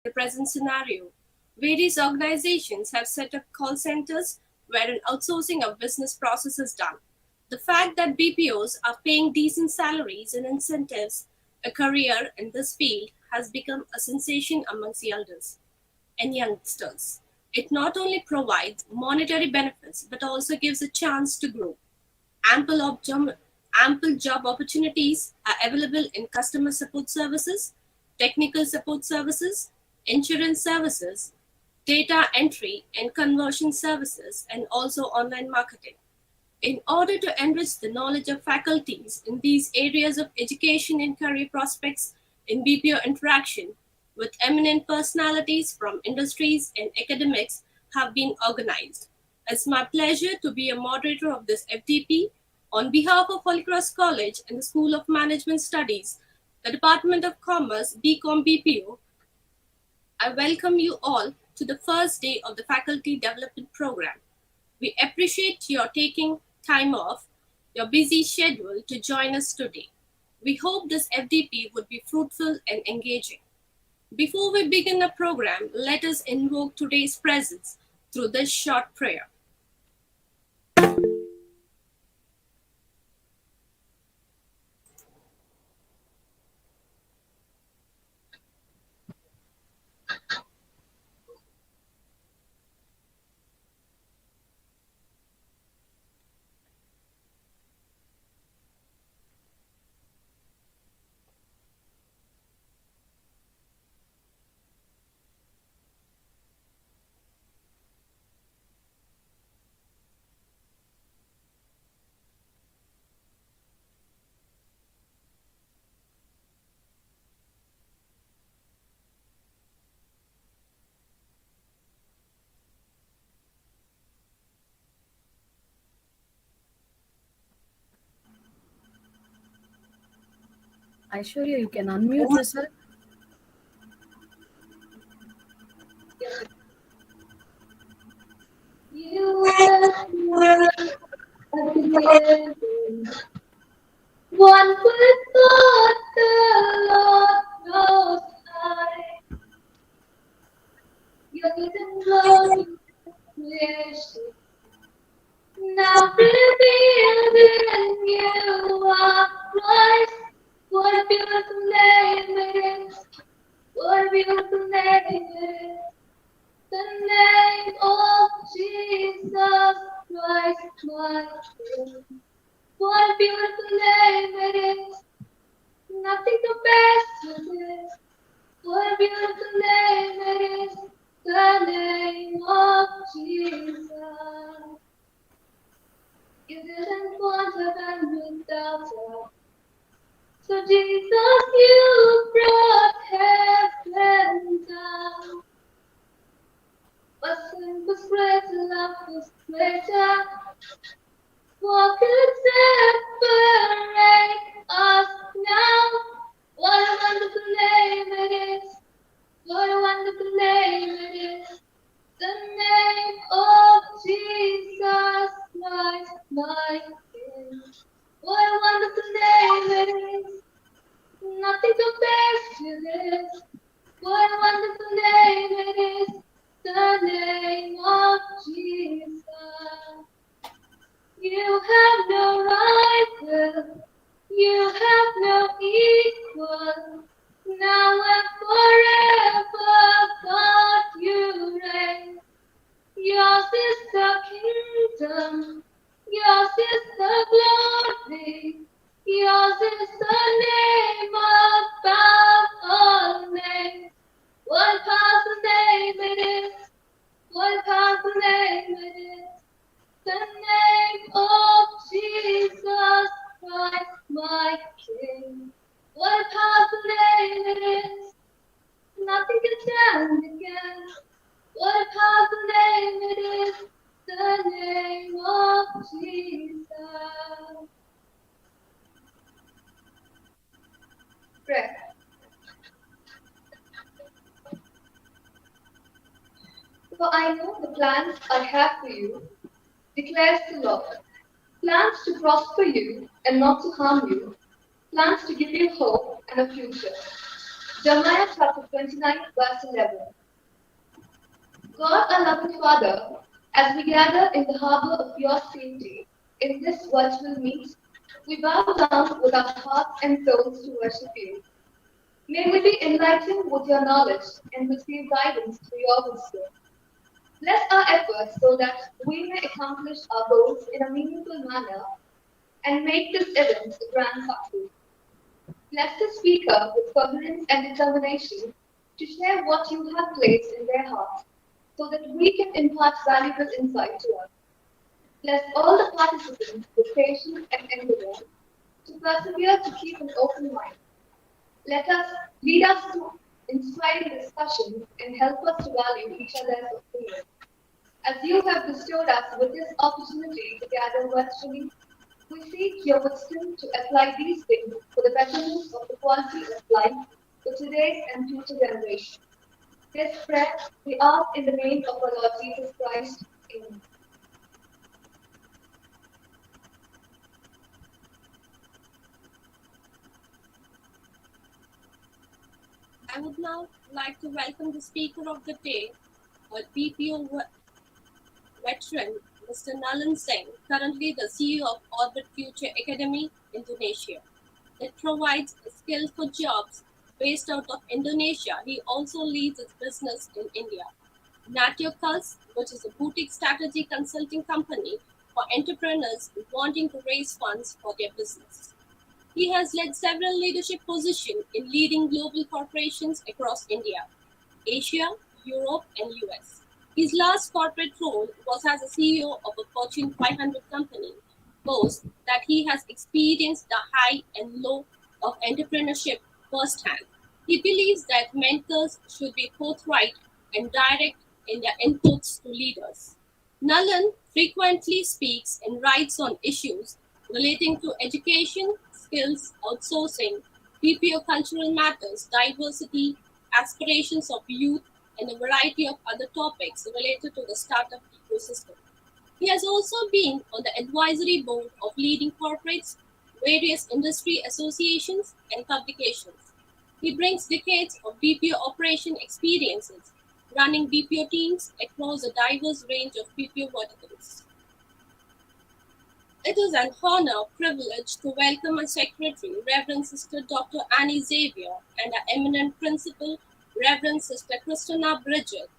the present scenario. Various organizations have set up call centers where an outsourcing of business process is done. The fact that BPOs are paying decent salaries and incentives a career in this field has become a sensation amongst the elders and youngsters. It not only provides monetary benefits but also gives a chance to grow. Ample, ample job opportunities are available in customer support services, technical support services, insurance services, data entry and conversion services, and also online marketing. In order to enrich the knowledge of faculties in these areas of education and career prospects in BPO interaction with eminent personalities from industries and academics have been organized. It's my pleasure to be a moderator of this FDP on behalf of Holy Cross College and the School of Management Studies, the Department of Commerce, BCom BPO. I welcome you all to the first day of the Faculty Development Program. We appreciate your taking time off your busy schedule to join us today. We hope this FDP would be fruitful and engaging. Before we begin the program, let us invoke today's presence through this short prayer. Aishwarya, you can unmute yourself. You are again. One with God, the Lord knows high. Your hidden glory creation. Now revealed in you are Christ. What a beautiful name it is. What a beautiful name it is. The name of Jesus Christ, my King. What a beautiful name it is. Nothing compares to this. What a beautiful name it is. The name of Jesus. You didn't want heaven without us. So Jesus, you brought heaven down. But sin was greater, love was greater. What could separate us now? What a wonderful name it is. What a wonderful name it is. The name of Jesus Christ, my King. What a wonderful name it is. Nothing compares to this. What a wonderful name it is. The name of Jesus. You have no rival. You have no equal. Now and forever, God, you reign. Yours is the kingdom. Yours is the glory. Yours is the name above all names. What a powerful name it is. What a powerful name it is. The name of Jesus Christ, my King. What a powerful name it is. Nothing can stand against. What a powerful name it is. The name of Jesus. Prayer. For I know the plans I have for you, declares the Lord. Plans to prosper you and not to harm you. Plans to give you hope and a future. Jeremiah chapter 29, verse 11. God, our loving Father, as we gather in the harbor of your safety in this virtual meet, we bow down with our hearts and souls to worship you. May we be enlightened with your knowledge and receive guidance through your wisdom. Bless our efforts so that we may accomplish our goals in a meaningful manner and make this event a grand success. Bless the speaker with coherence and determination to share what you have placed in their hearts so that we can impart valuable insight to us. Bless all the participants with patience and endurance to persevere to keep an open mind. Let us lead us to inspiring discussions and help us to value each other's opinions. As you have bestowed us with this opportunity to gather virtually, we seek your wisdom to apply these things for the betterment of the quality of life for today's and future generations. This prayer we ask in the name of our Lord Jesus Christ. Amen. I would now like to welcome the speaker of the day, a BPO veteran, Mr. Nalan Singh, currently the CEO of Orbit Future Academy, Indonesia. It provides skills for jobs based out of Indonesia. He also leads its business in India. Natiocults, which is a boutique strategy consulting company for entrepreneurs wanting to raise funds for their business. He has led several leadership positions in leading global corporations across India, Asia, Europe, and US. His last corporate role was as a CEO of a Fortune 500 company, boasts that he has experienced the high and low of entrepreneurship firsthand. He believes that mentors should be forthright and direct in their inputs to leaders. Nalan frequently speaks and writes on issues relating to education, skills, outsourcing, BPO cultural matters, diversity, aspirations of youth, and a variety of other topics related to the startup ecosystem. He has also been on the advisory board of leading corporates, various industry associations, and publications. He brings decades of BPO operation experiences, running BPO teams across a diverse range of BPO verticals. It is an honor privilege to welcome our Secretary, Reverend Sister Dr. Annie Xavier, and our eminent Principal, Reverend Sister Christina Bridget,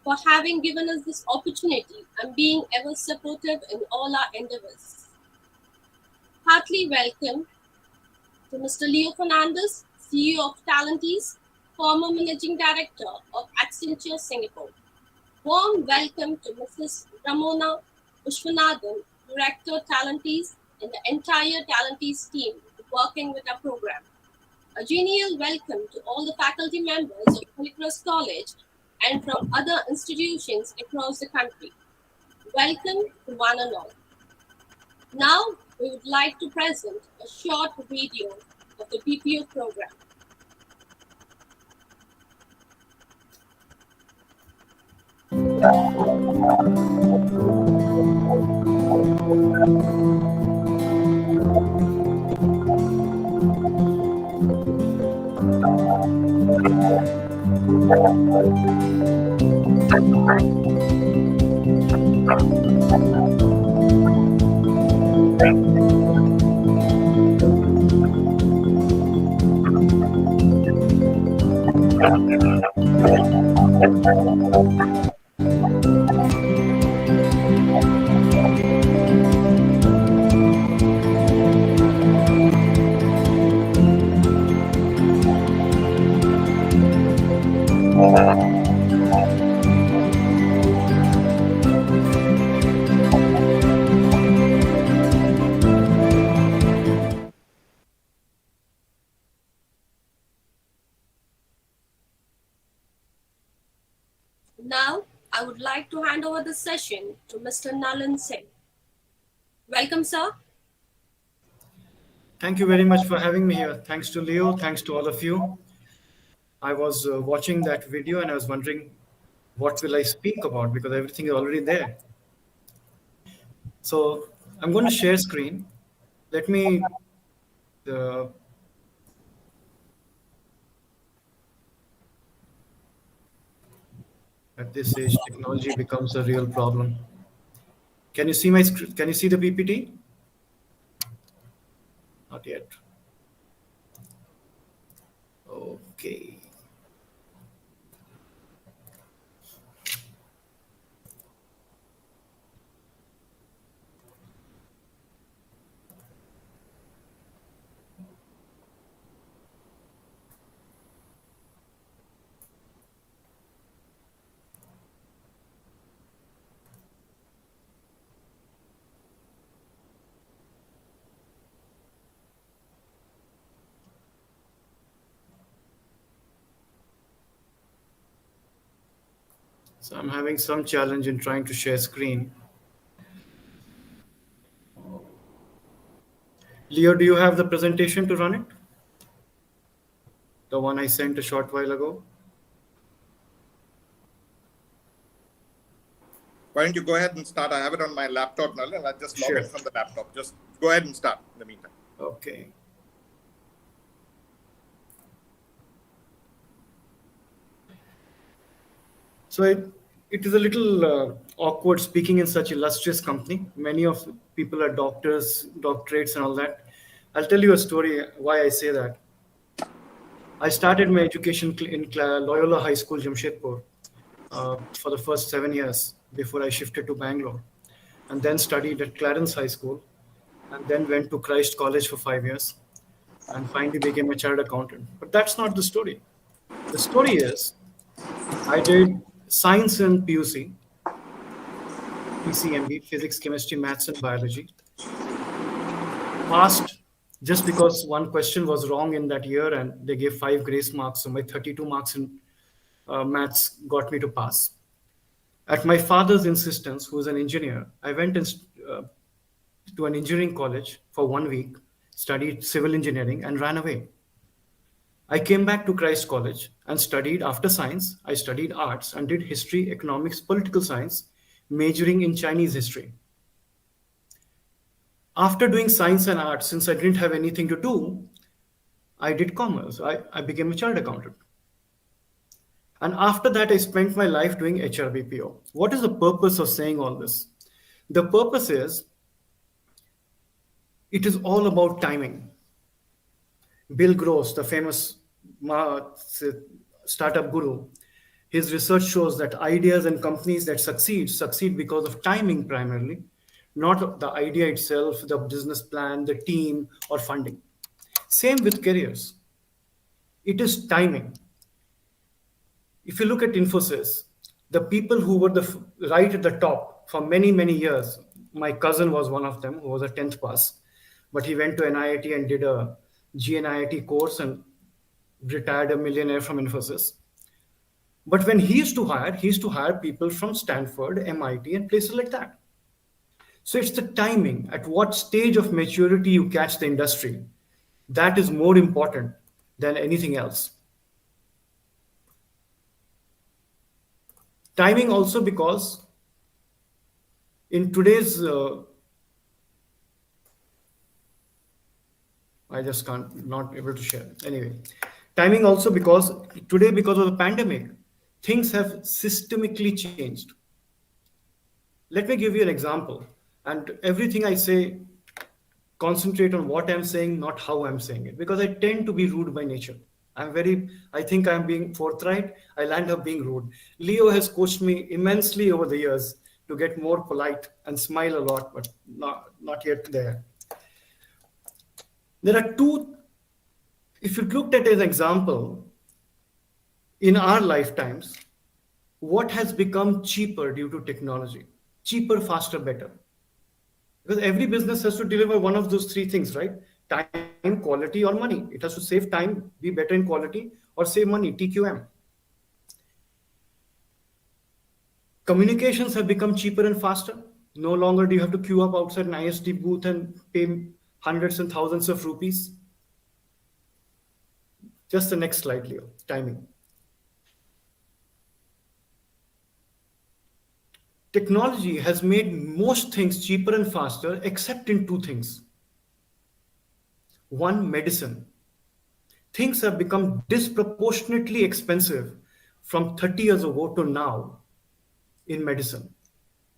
for having given us this opportunity and being ever supportive in all our endeavors. Heartily welcome to Mr. Leo Fernandez, CEO of Talentees, former Managing Director of Accenture Singapore. Warm welcome to Mrs. Ramona Vishwanathan, Director Talentees, and the entire Talentees team working with our program. A genial welcome to all the faculty members of Holy Cross College and from other institutions across the country. Welcome to one and all. Now, we would like to present a short video of the BPO program. Now, I would like to hand over the session to Mr. Nalan Singh. Welcome, sir. Thank you very much for having me here. Thanks to Leo. Thanks to all of you. I was watching that video and I was wondering what will I speak about because everything is already there. So I'm going to share screen. Let me uh, At this age, technology becomes a real problem. Can you see my screen? Can you see the PPT? Not yet. Okay. So I'm having some challenge in trying to share screen. Leo, do you have the presentation to run it? The one I sent a short while ago? Why don't you go ahead and start? I have it on my laptop now, and I'll just log Sure. in from the laptop. Just go ahead and start in the meantime. Okay. So it is a little awkward speaking in such illustrious company. Many of people are doctors, doctorates, and all that. I'll tell you a story why I say that. I started my education in Loyola High School, Jamshedpur, for the first 7 years before I shifted to Bangalore, and then studied at Clarence High School, and then went to Christ College for 5 years, and finally became a chartered accountant. But that's not the story. The story is I did science in PUC, PCMB, physics, chemistry, maths, and biology. Passed just because one question was wrong in that year and they gave 5 grace marks. So my 32 marks in maths got me to pass. At my father's insistence, who is an engineer, I went to an engineering college for 1 week, studied civil engineering, and ran away. I came back to Christ College and studied after science. I studied arts and did history, economics, political science, majoring in Chinese history. After doing science and arts, since I didn't have anything to do, I did commerce. I became a chartered accountant. And after that, I spent my life doing HR BPO. What is the purpose of saying all this? The purpose is it is all about timing. Bill Gross, the famous startup guru, his research shows that ideas and companies that succeed because of timing primarily, not the idea itself, the business plan, the team, or funding. Same with careers. It is timing. If you look at Infosys, the people who were right at the top for many, many years, my cousin was one of them who was a 10th pass, but he went to NIIT and did a GNIIT course and retired a millionaire from Infosys. But when he used to hire people from Stanford, MIT, and places like that. So it's the timing, at what stage of maturity you catch the industry. That is more important than anything else. Timing also because in today's, I just not able to share. Anyway, timing also because today, because of the pandemic, things have systemically changed. Let me give you an example. And everything I say, concentrate on what I'm saying, not how I'm saying it, because I tend to be rude by nature. I think I'm being forthright. I'll end up being rude. Leo has coached me immensely over the years to get more polite and smile a lot, but not yet there. There are two, if you looked at an example, in our lifetimes, what has become cheaper due to technology? Cheaper, faster, better. Because every business has to deliver one of those three things, right? Time, quality, or money. It has to save time, be better in quality, or save money, TQM. Communications have become cheaper and faster. No longer do you have to queue up outside an ISD booth and pay hundreds and thousands of rupees. Just the next slide, Leo. Timing. Technology has made most things cheaper and faster, except in two things. One, medicine. Things have become disproportionately expensive from 30 years ago to now in medicine.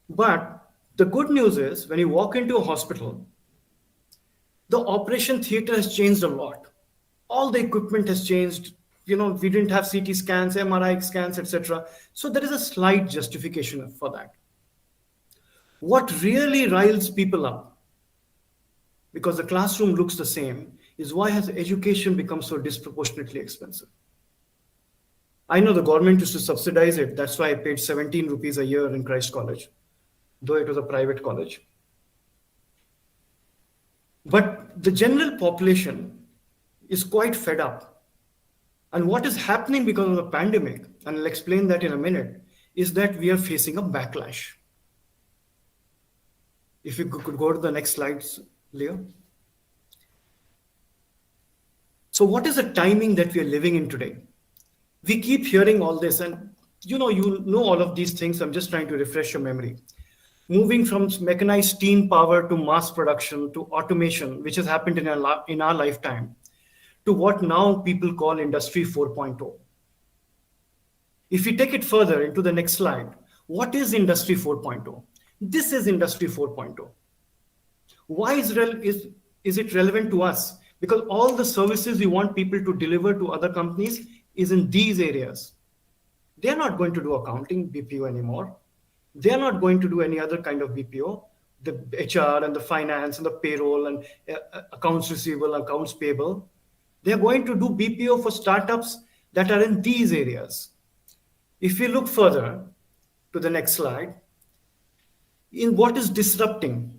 But the good news is when you walk into a hospital, the operation theater has changed a lot. All the equipment has changed. We didn't have CT scans, MRI scans, etc. So there is a slight justification for that. What really riles people up, because the classroom looks the same, is why has education become so disproportionately expensive? I know the government used to subsidize it. That's why I paid 17 rupees a year in Christ College, though it was a private college. But the general population is quite fed up. And what is happening because of the pandemic, and I'll explain that in a minute, is that we are facing a backlash. If you could go to the next slides, Leo. So what is the timing that we are living in today? We keep hearing all this, and you know all of these things. I'm just trying to refresh your memory. Moving from mechanized steam power to mass production to automation, which has happened in our lifetime, to what now people call Industry 4.0. If we take it further into the next slide, what is Industry 4.0? This is Industry 4.0. Why is it relevant to us? Because all the services we want people to deliver to other companies is in these areas. They're not going to do accounting, BPO anymore. They're not going to do any other kind of BPO, the HR and the finance and the payroll and accounts receivable, accounts payable. They're going to do BPO for startups that are in these areas. If we look further to the next slide, in what is disrupting?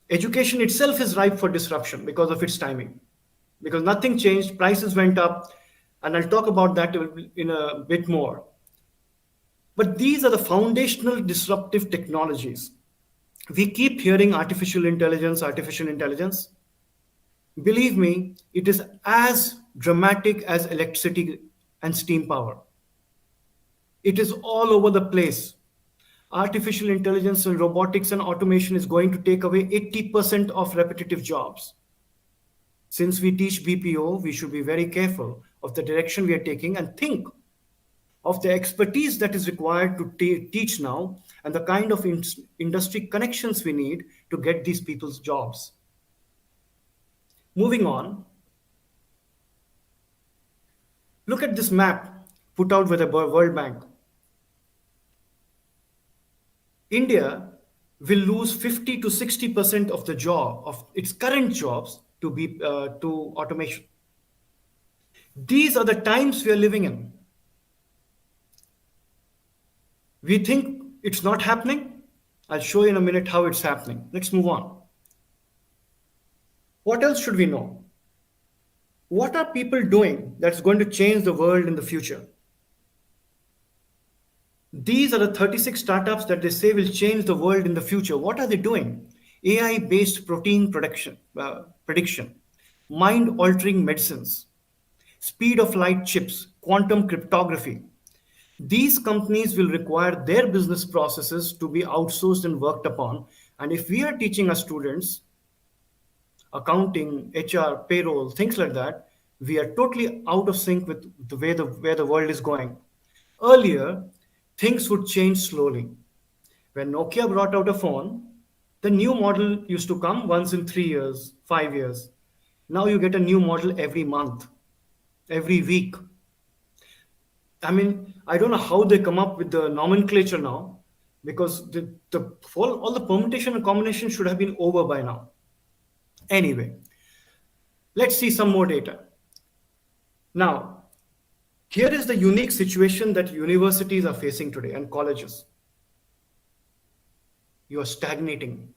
Education itself is ripe for disruption because of its timing. Because nothing changed, prices went up, and I'll talk about that in a bit more. But these are the foundational disruptive technologies. We keep hearing artificial intelligence. Believe me, it is as dramatic as electricity and steam power. It is all over the place. Artificial intelligence and robotics and automation is going to take away 80% of repetitive jobs. Since we teach BPO, we should be very careful of the direction we are taking and think of the expertise that is required to teach now and the kind of industry connections we need to get these people's jobs. Moving on, look at this map put out by the World Bank. India will lose 50 to 60% of its current jobs to automation. These are the times we are living in. We think it's not happening. I'll show you in a minute how it's happening. Let's move on. What else should we know? What are people doing that's going to change the world in the future? These are the 36 startups that they say will change the world in the future. What are they doing? AI-based protein prediction, mind-altering medicines, speed of light chips, quantum cryptography. These companies will require their business processes to be outsourced and worked upon. And if we are teaching our students accounting, HR, payroll, things like that, we are totally out of sync with the way where the world is going. Earlier, things would change slowly. When Nokia brought out a phone, the new model used to come once in 3 years, 5 years. Now you get a new model every month, every week. I mean, I don't know how they come up with the nomenclature now, because all the permutation and combination should have been over by now. Anyway, let's see some more data. Now, here is the unique situation that universities are facing today and colleges. You are stagnating.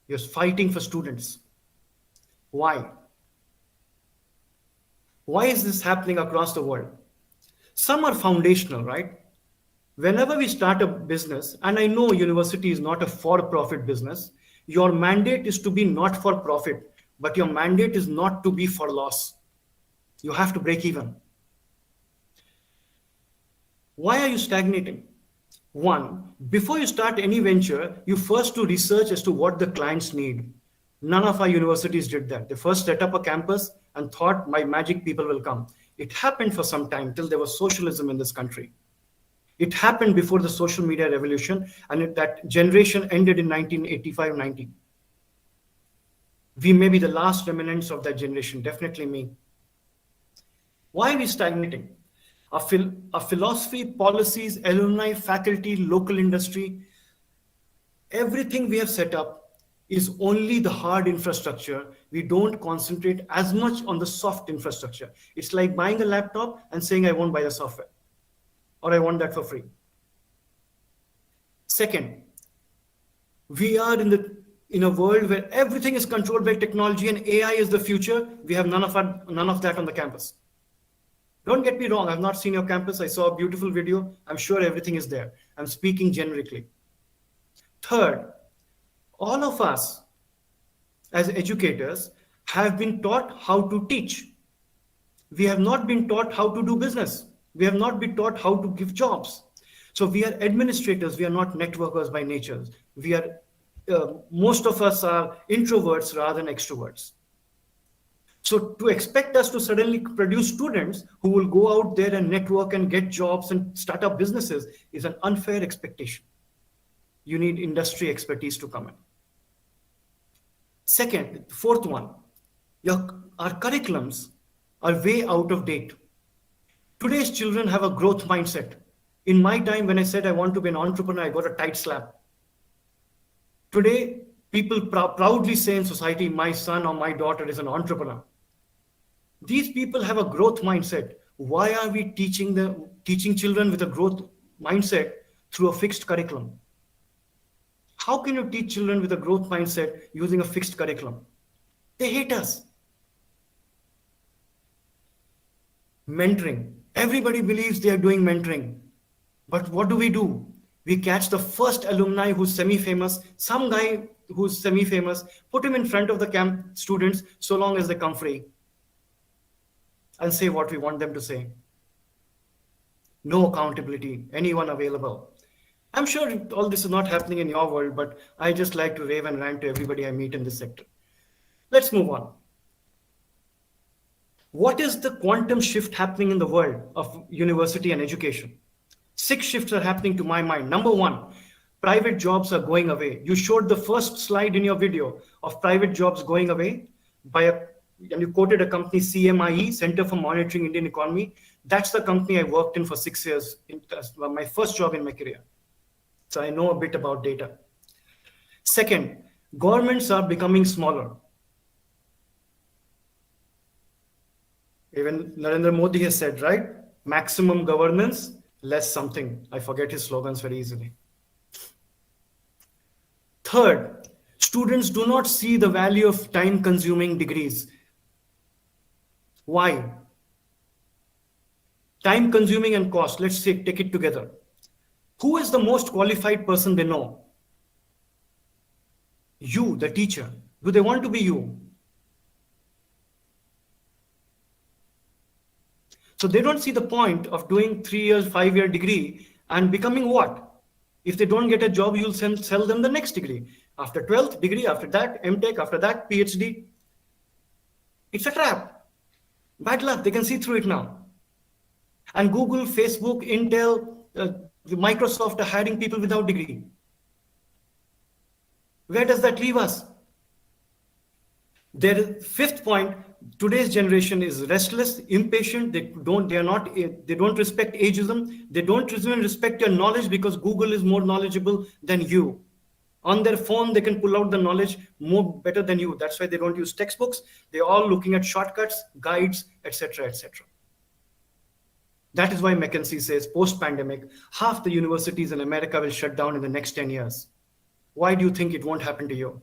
You're fighting for students. Why? Why is this happening across the world? Some are foundational, right? Whenever we start a business, and I know university is not a for-profit business, your mandate is to be not for profit, but your mandate is not to be for loss. You have to break even. Why are you stagnating? One, before you start any venture, you first do research as to what the clients need. None of our universities did that. They first set up a campus and thought my magic people will come. It happened for some time till there was socialism in this country. It happened before the social media revolution, and that generation ended in 1985-90. We may be the last remnants of that generation, definitely me. Why are we stagnating? Our philosophy, policies, alumni, faculty, local industry, everything we have set up is only the hard infrastructure. We don't concentrate as much on the soft infrastructure. It's like buying a laptop and saying, I won't buy the software, or I want that for free. Second, we are in a world where everything is controlled by technology and AI is the future. We have none of that on the campus. Don't get me wrong, I've not seen your campus. I saw a beautiful video. I'm sure everything is there. I'm speaking generically. Third, all of us as educators have been taught how to teach. We have not been taught how to do business. We have not been taught how to give jobs. So we are administrators. We are not networkers by nature. Most of us are introverts rather than extroverts. So to expect us to suddenly produce students who will go out there and network and get jobs and start up businesses is an unfair expectation. You need industry expertise to come in. Second, fourth one, our curriculums are way out of date. Today's children have a growth mindset. In my time, when I said I want to be an entrepreneur, I got a tight slap. Today, people proudly say in society, my son or my daughter is an entrepreneur. These people have a growth mindset. Why are we teaching children with a growth mindset through a fixed curriculum? How can you teach children with a growth mindset using a fixed curriculum? They hate us. Mentoring. Everybody believes they are doing mentoring. But what do? We catch the first alumni who's semi-famous, some guy who's semi-famous, put him in front of the camp students so long as they come free, and say what we want them to say. No accountability, anyone available. I'm sure all this is not happening in your world, but I just like to rave and rant to everybody I meet in this sector. Let's move on. What is the quantum shift happening in the world of university and education? 6 shifts are happening to my mind. Number 1, private jobs are going away. You showed the first slide in your video of private jobs going away and you quoted a company, CMIE, Center for Monitoring Indian Economy. That's the company I worked in for 6 years. My first job in my career. So I know a bit about data. Second, governments are becoming smaller. Even Narendra Modi has said, right? Maximum governance, less something. I forget his slogans very easily. Third, students do not see the value of time-consuming degrees. Why? Time-consuming and cost. Let's take it together. Who is the most qualified person they know? You, the teacher. Do they want to be you? So they don't see the point of doing 3 years, 5-year degree and becoming what? If they don't get a job, you'll sell them the next degree. After 12th degree, after that, MTech, after that, PhD. It's a trap. Bad luck. They can see through it now. And Google, Facebook, Intel, Microsoft are hiring people without degree. Where does that leave us? Fifth point, today's generation is restless, impatient. They don't respect ageism. They don't even respect your knowledge because Google is more knowledgeable than you. On their phone, they can pull out the knowledge better than you. That's why they don't use textbooks. They're all looking at shortcuts, guides, etc., etc. That is why McKinsey says post-pandemic, half the universities in America will shut down in the next 10 years. Why do you think it won't happen to you?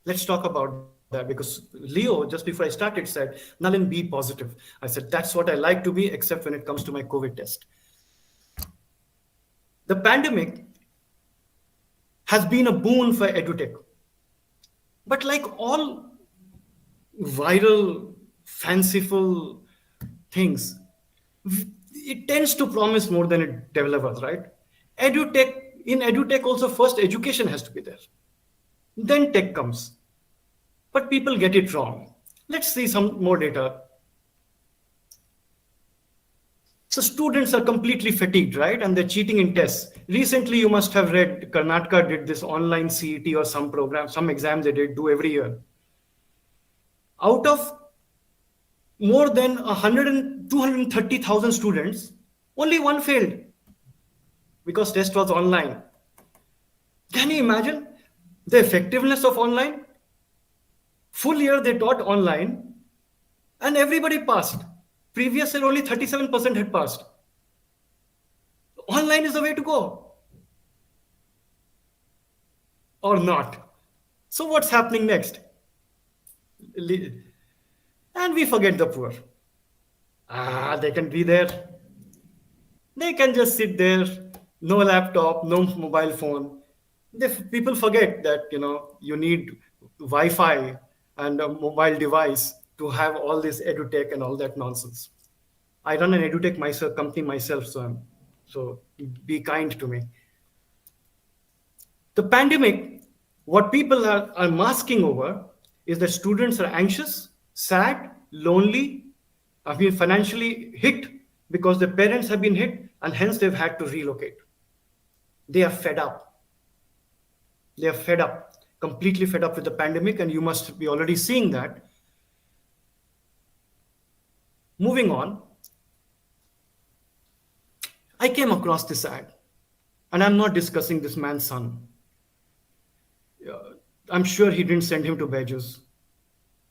Let's talk about that because Leo, just before I started, said, Nalin, be positive. I said, that's what I like to be, except when it comes to my COVID test. The pandemic has been a boon for edutech. But like all viral, fanciful things, it tends to promise more than it delivers, right? In edutech also, first education has to be there. Then tech comes. But people get it wrong. Let's see some more data. So students are completely fatigued, right? And they're cheating in tests. Recently, you must have read Karnataka did this online CET or some program, some exam they did do every year. Out of more than 230,000 students, only one failed because test was online. Can you imagine the effectiveness of online? Full year they taught online and everybody passed. Previous year only 37% had passed. Online is the way to go or not. So what's happening next? And we forget the poor. They can be there. They can just sit there, no laptop, no mobile phone. People forget that you need Wi-Fi and a mobile device to have all this edutech and all that nonsense. I run an edutech myself company myself, so be kind to me. The pandemic, what people are masking over is that students are anxious, sad, lonely, have been financially hit because their parents have been hit and hence they've had to relocate. They are fed up. They are fed up, completely fed up with the pandemic, and you must be already seeing that. Moving on, I came across this ad, and I'm not discussing this man's son. I'm sure he didn't send him to Bejus,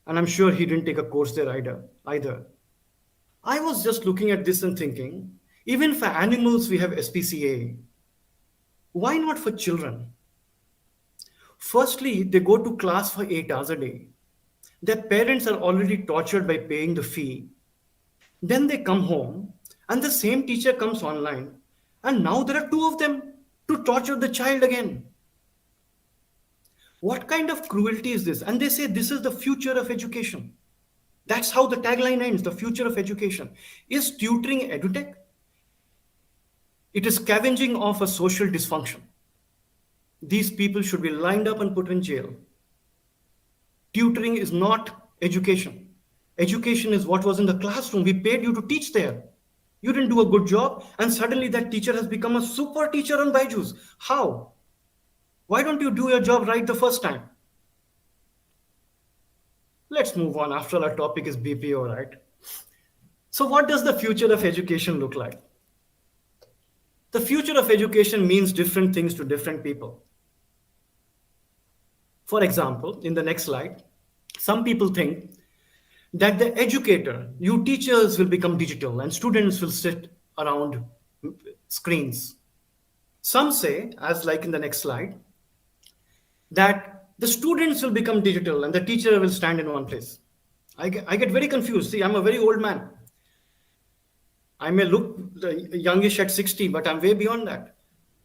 and I'm sure he didn't take a course there either. I was just looking at this and thinking, even for animals we have SPCA. Why not for children? Firstly, they go to class for 8 hours a day. Their parents are already tortured by paying the fee. Then they come home and the same teacher comes online. And now there are two of them to torture the child again. What kind of cruelty is this? And they say this is the future of education. That's how the tagline ends, the future of education. Is tutoring edutech? It is scavenging off a social dysfunction. These people should be lined up and put in jail. Tutoring is not education. Education is what was in the classroom. We paid you to teach there. You didn't do a good job, and suddenly that teacher has become a super teacher on Byju's. How? Why don't you do your job right the first time? Let's move on. After all, our topic is BPO, right? So what does the future of education look like? The future of education means different things to different people. For example, in the next slide, some people think that the educator, you teachers will become digital and students will sit around screens. Some say, as like in the next slide, that the students will become digital and the teacher will stand in one place. I get very confused. See, I'm a very old man. I may look youngish at 60, but I'm way beyond that.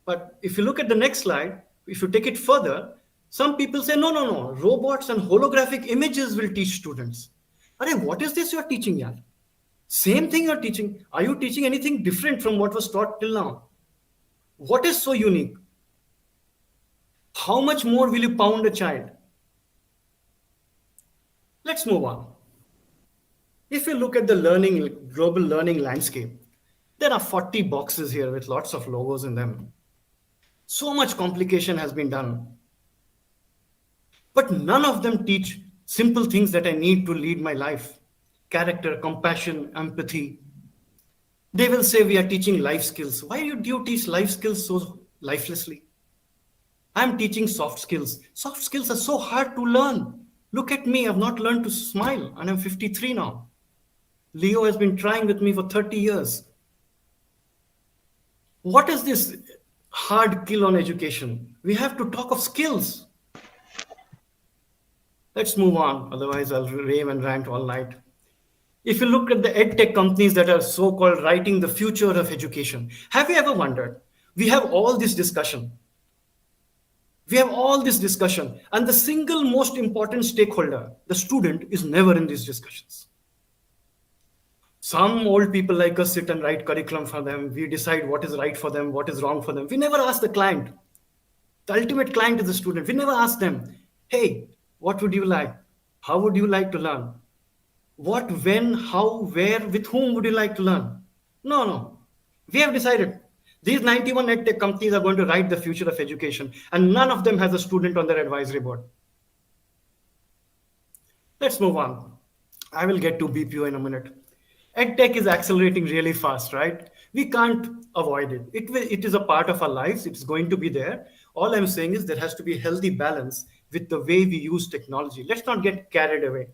But if you look at the next slide, if you take it further, some people say, no, robots and holographic images will teach students. What is this you're teaching, yaar? Same thing you're teaching. Are you teaching anything different from what was taught till now? What is so unique? How much more will you pound a child? Let's move on. If you look at the global learning landscape, there are 40 boxes here with lots of logos in them. So much complication has been done. But none of them teach simple things that I need to lead my life. Character, compassion, empathy. They will say we are teaching life skills. Why do you teach life skills so lifelessly? I'm teaching soft skills. Soft skills are so hard to learn. Look at me, I've not learned to smile, and I'm 53 now. Leo has been trying with me for 30 years. What is this hard kill on education? We have to talk of skills. Let's move on, otherwise I'll rave and rant all night. If you look at the edtech companies that are so-called writing the future of education, have you ever wondered? We have all this discussion. And the single most important stakeholder, the student, is never in these discussions. Some old people like us sit and write curriculum for them. We decide what is right for them, what is wrong for them. We never ask the client. The ultimate client is the student. We never ask them, hey, what would you like? How would you like to learn? What, when, how, where, with whom would you like to learn? No, no. We have decided. These 91 edtech companies are going to write the future of education, and none of them has a student on their advisory board. Let's move on. I will get to BPO in a minute. EdTech is accelerating really fast, right? We can't avoid it. It is a part of our lives. It's going to be there. All I'm saying is there has to be a healthy balance with the way we use technology. Let's not get carried away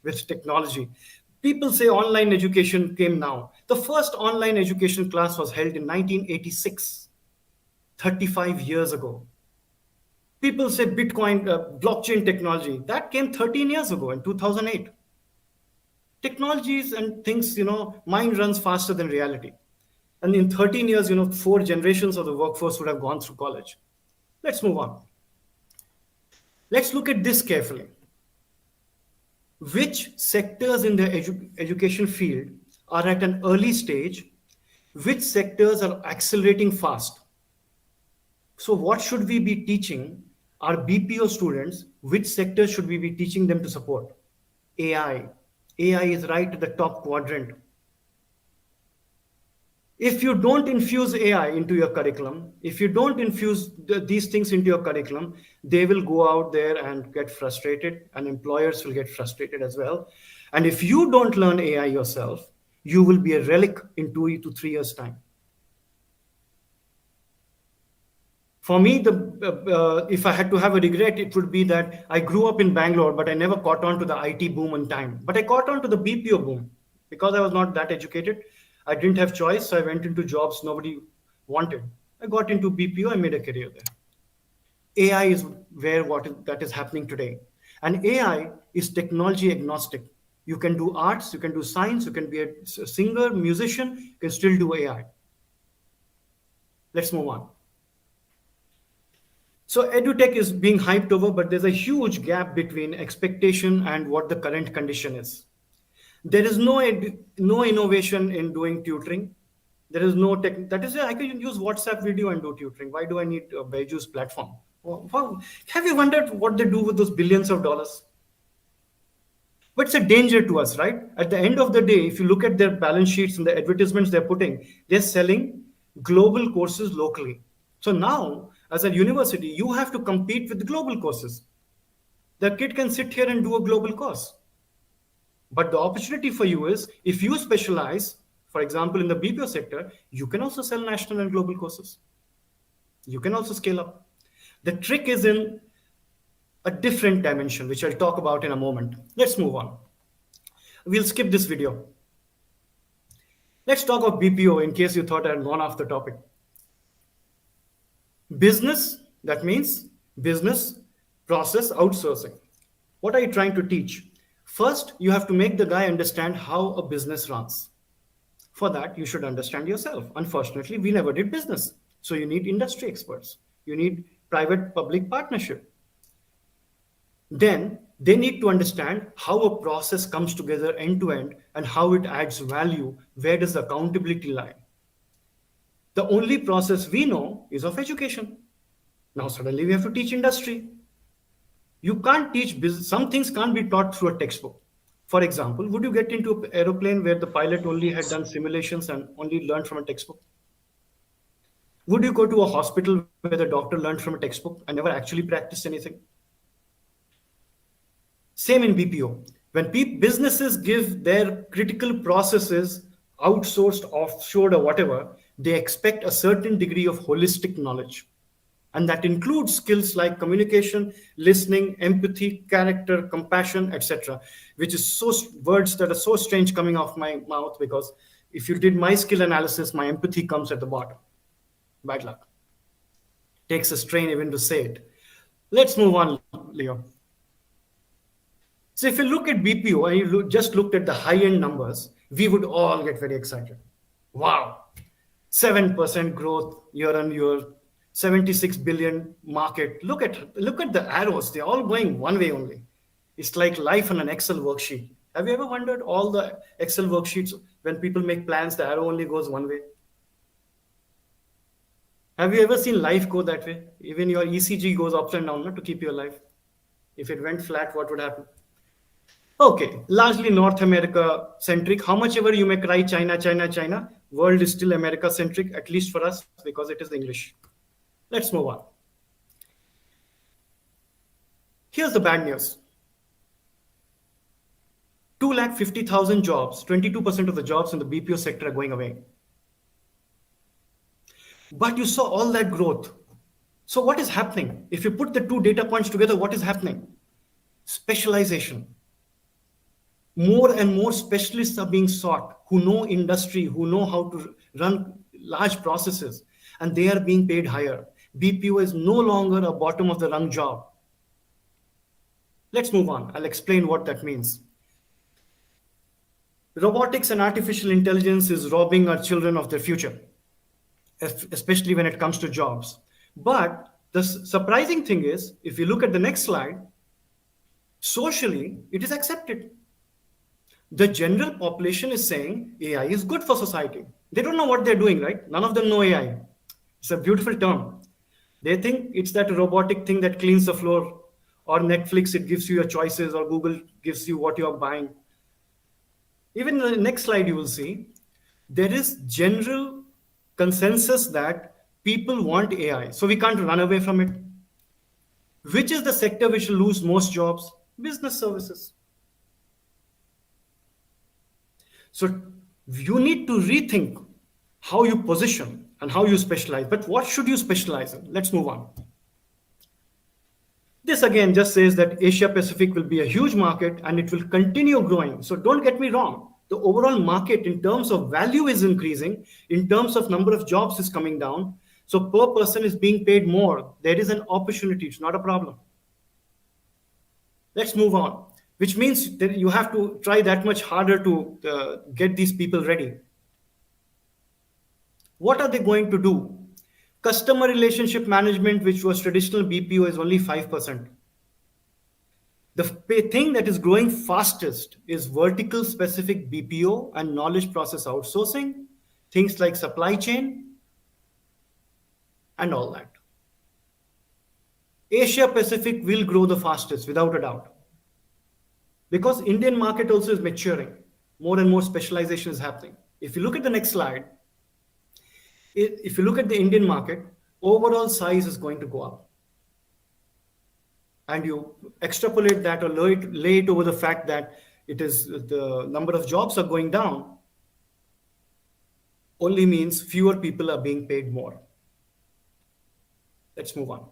with technology. People say online education came now. The first online education class was held in 1986, 35 years ago. People say Bitcoin, blockchain technology, that came 13 years ago in 2008. Technologies and things, mind runs faster than reality. And in 13 years, 4 generations of the workforce would have gone through college. Let's move on. Let's look at this carefully. Which sectors in the education field are at an early stage? Which sectors are accelerating fast? So what should we be teaching our BPO students? Which sectors should we be teaching them to support? AI. AI is right at the top quadrant. If you don't infuse AI into your curriculum, if you don't infuse these things into your curriculum, they will go out there and get frustrated, and employers will get frustrated as well. And if you don't learn AI yourself, you will be a relic in 2 to 3 years' time. For me, if I had to have a regret, it would be that I grew up in Bangalore, but I never caught on to the IT boom in time. But I caught on to the BPO boom because I was not that educated. I didn't have choice, so I went into jobs nobody wanted. I got into BPO, I made a career there. AI is that is happening today. And AI is technology agnostic. You can do arts, you can do science, you can be a singer, musician, you can still do AI. Let's move on. So edutech is being hyped over, but there's a huge gap between expectation and what the current condition is. There is no innovation in doing tutoring. There is no tech. That is, I can use WhatsApp video and do tutoring. Why do I need a Baiju's platform? Have you wondered what they do with those billions of dollars? But it's a danger to us, right? At the end of the day, if you look at their balance sheets and the advertisements they're putting, they're selling global courses locally. So now, as a university, you have to compete with the global courses. The kid can sit here and do a global course. But the opportunity for you is, if you specialize, for example, in the BPO sector, you can also sell national and global courses. You can also scale up. The trick is in a different dimension, which I'll talk about in a moment. Let's move on. We'll skip this video. Let's talk about BPO in case you thought I had gone off the topic. Business, that means business process outsourcing. What are you trying to teach? First, you have to make the guy understand how a business runs. For that, you should understand yourself. Unfortunately, we never did business. So you need industry experts. You need private-public partnership. Then they need to understand how a process comes together end to end and how it adds value. Where does the accountability lie? The only process we know is of education. Now suddenly we have to teach industry. You can't teach business. Some things can't be taught through a textbook. For example, would you get into an aeroplane where the pilot only had done simulations and only learned from a textbook? Would you go to a hospital where the doctor learned from a textbook and never actually practiced anything? Same in BPO. When businesses give their critical processes outsourced, offshored, or whatever, they expect a certain degree of holistic knowledge. And that includes skills like communication, listening, empathy, character, compassion, etc., which is words that are so strange coming off my mouth, because if you did my skill analysis, my empathy comes at the bottom. Bad luck. Takes a strain even to say it. Let's move on, Leo. So if you look at BPO and you just looked at the high-end numbers, we would all get very excited. Wow, 7% growth year on year, 76 billion market. Look at the arrows. They're all going one way only. It's like life on an Excel worksheet. Have you ever wondered all the Excel worksheets, when people make plans, the arrow only goes one way? Have you ever seen life go that way? Even your ECG goes up and down to keep you alive. If it went flat, what would happen? Okay, largely North America centric. How much ever you may cry China, China, China, World is still America centric, at least for us, because it is English. Let's move on. Here's the bad news. 250,000 jobs, 22% of the jobs in the BPO sector are going away. But you saw all that growth. So what is happening? If you put the two data points together, what is happening? Specialization. More and more specialists are being sought who know industry, who know how to run large processes, and they are being paid higher. BPO is no longer a bottom of the rung job. Let's move on. I'll explain what that means. Robotics and artificial intelligence is robbing our children of their future, especially when it comes to jobs. But the surprising thing is, if you look at the next slide, socially, it is accepted. The general population is saying AI is good for society. They don't know what they're doing, right? None of them know AI. It's a beautiful term. They think it's that robotic thing that cleans the floor, or Netflix, it gives you your choices, or Google gives you what you're buying. Even in the next slide, you will see there is general consensus that people want AI. So we can't run away from it. Which is the sector which will lose most jobs? Business services. So you need to rethink how you position and how you specialize. But what should you specialize in? Let's move on. This again just says that Asia Pacific will be a huge market and it will continue growing. So don't get me wrong. The overall market in terms of value is increasing. In terms of number of jobs is coming down. So per person is being paid more. There is an opportunity. It's not a problem. Let's move on, which means that you have to try that much harder to get these people ready. What are they going to do? Customer relationship management, which was traditional BPO, is only 5%. The thing that is growing fastest is vertical specific BPO and knowledge process outsourcing, things like supply chain and all that. Asia Pacific will grow the fastest without a doubt. Because Indian market also is maturing. More and more specialization is happening. If you look at the next slide, if you look at the Indian market, overall size is going to go up. And you extrapolate that or lay it over the fact that it is the number of jobs are going down, only means fewer people are being paid more. Let's move on.